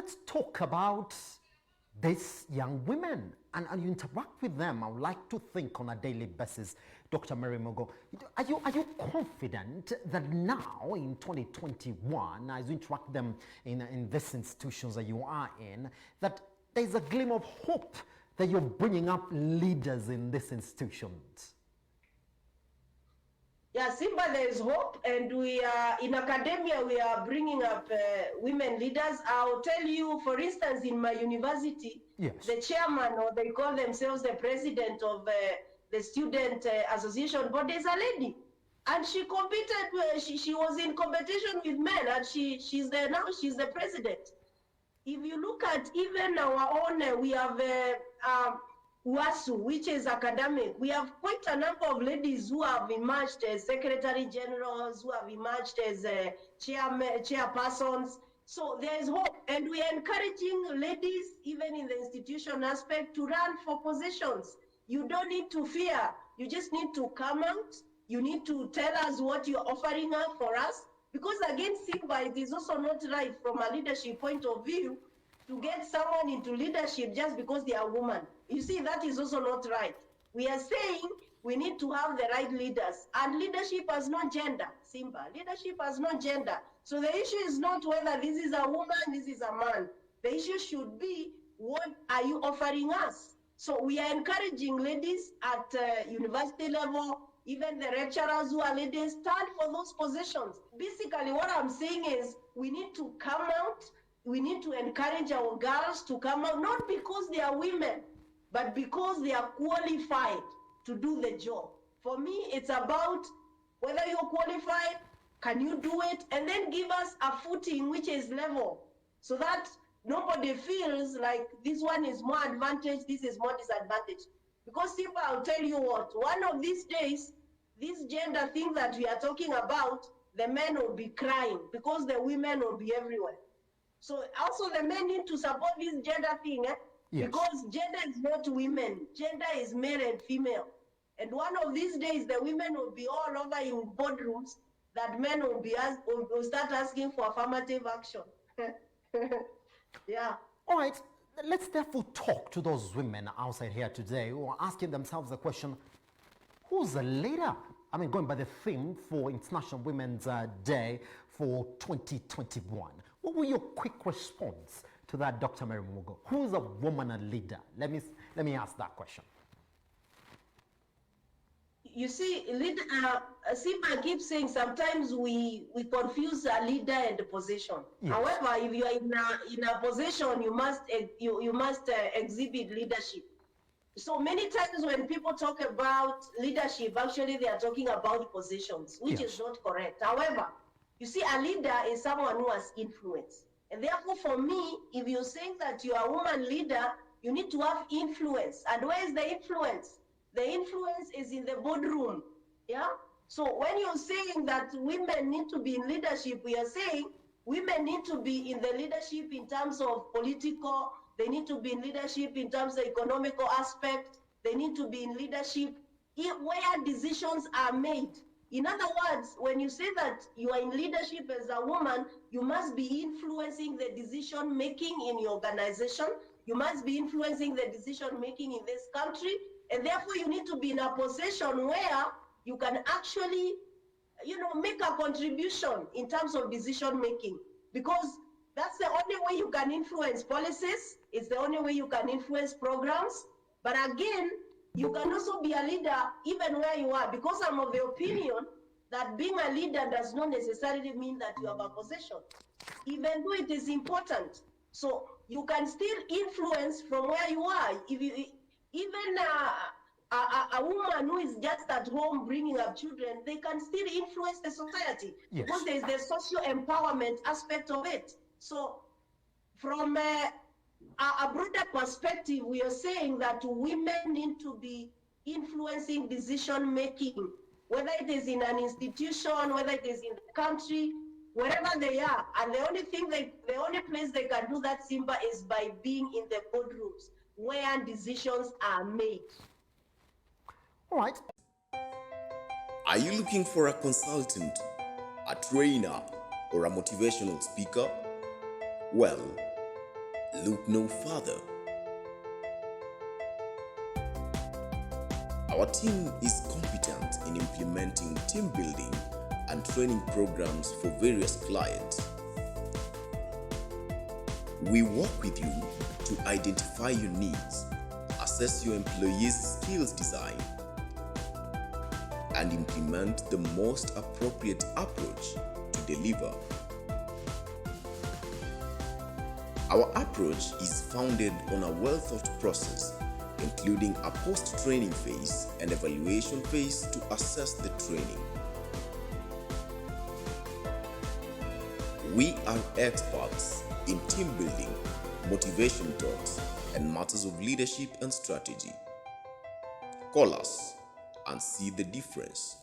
let's talk about these young women and you interact with them. I would like to think on a daily basis, Dr. Mary Mogo, are you confident that now in 2021, as you interact with them in these institutions that you are in, that there's a glimmer of hope that you're bringing up leaders in these institutions? Yeah, Simba, there is hope, and we are in academia. We are bringing up women leaders. I'll tell you, for instance, in my university, yes, the chairman, or they call themselves the president of the student association board, is a lady, and she competed. She was in competition with men, and she's there now. She's the president. If you look at even our own, we have WASU, which is academic. We have quite a number of ladies who have emerged as secretary generals, who have emerged as chairpersons. So there is hope, and we are encouraging ladies, even in the institution aspect, to run for positions. You don't need to fear. You just need to come out. You need to tell us what you're offering up for us. Because again, Simba, it is also not right from a leadership point of view to get someone into leadership just because they are women. You see, that is also not right. We are saying we need to have the right leaders, and leadership has no gender, Simba. Leadership has no gender. So the issue is not whether this is a woman, this is a man. The issue should be, what are you offering us? So we are encouraging ladies at university level, even the lecturers who are ladies, stand for those positions. Basically, what I'm saying is we need to come out. We need to encourage our girls to come out, not because they are women, but because they are qualified to do the job. For me, it's about whether you're qualified, can you do it, and then give us a footing which is level, so that nobody feels like this one is more advantage, this is more disadvantage. Because Simba, I'll tell you what, one of these days, this gender thing that we are talking about, the men will be crying because the women will be everywhere. So also the men need to support this gender thing, yes, because gender is not women, gender is male and female. And one of these days, the women will be all over in boardrooms that men will start asking for affirmative action. Yeah. All right, let's therefore talk to those women outside here today who are asking themselves the question, who's the leader? I mean, going by the theme for International Women's Day for 2021. What will your quick response to that, Dr. Mary Mogo? Who's a woman a leader? Let me ask that question. You see, Simba keeps saying sometimes we confuse a leader and a position. Yes. However, if you are in a position, you must exhibit leadership. So many times when people talk about leadership, actually they are talking about positions, which yes, is not correct. However, you see, a leader is someone who has influence. And therefore, for me, if you're saying that you are a woman leader, you need to have influence. And where is the influence? The influence is in the boardroom. Yeah? So when you're saying that women need to be in leadership, we are saying women need to be in the leadership in terms of political, they need to be in leadership in terms of economical aspect, they need to be in leadership where decisions are made. In other words, when you say that you are in leadership as a woman, you must be influencing the decision making in your organization. You must be influencing the decision making in this country. And therefore, you need to be in a position where you can actually, make a contribution in terms of decision making. Because that's the only way you can influence policies. It's the only way you can influence programs. But again, you can also be a leader even where you are, because I'm of the opinion that being a leader does not necessarily mean that you have a position, even though it is important. So you can still influence from where you are. If you, even a woman who is just at home bringing up children, they can still influence the society, yes, because there is the social empowerment aspect of it. So from a broader perspective, we are saying that women need to be influencing decision making, whether it is in an institution, whether it is in the country, wherever they are. And the only place they can do that, Simba, is by being in the boardrooms where decisions are made. All right. Are you looking for a consultant, a trainer, or a motivational speaker? Well, Look no further. Our team is competent in implementing team building and training programs for various clients. We work with you to identify your needs, assess your employees' skills design, and implement the most appropriate approach to deliver. Our approach is founded on a well-thought process, including a post-training phase and evaluation phase to assess the training. We are experts in team building, motivation talks, and matters of leadership and strategy. Call us and see the difference.